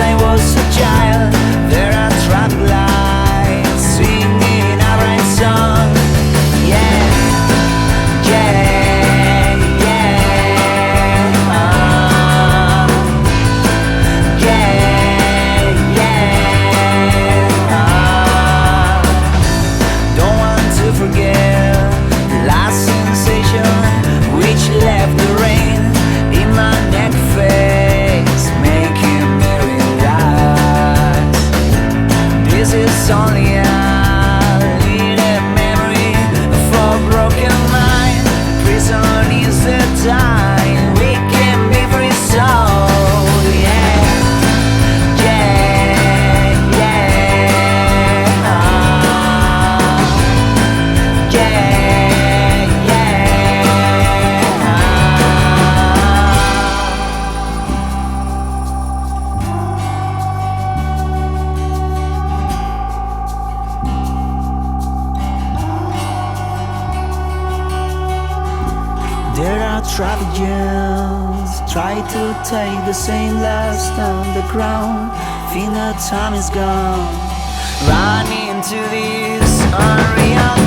I was a child, there are traffic lights singing a right song. Yeah, yeah, yeah, yeah, yeah. Don't want to forget the last sensation which left the rain in my neck face, making me realize this is only a little memory of a broken mind. Prison is the time we can be free, so yeah, yeah, yeah, yeah, yeah. There are traffic jams, try to take the same last on the ground. Feel the time is gone, run into this unreal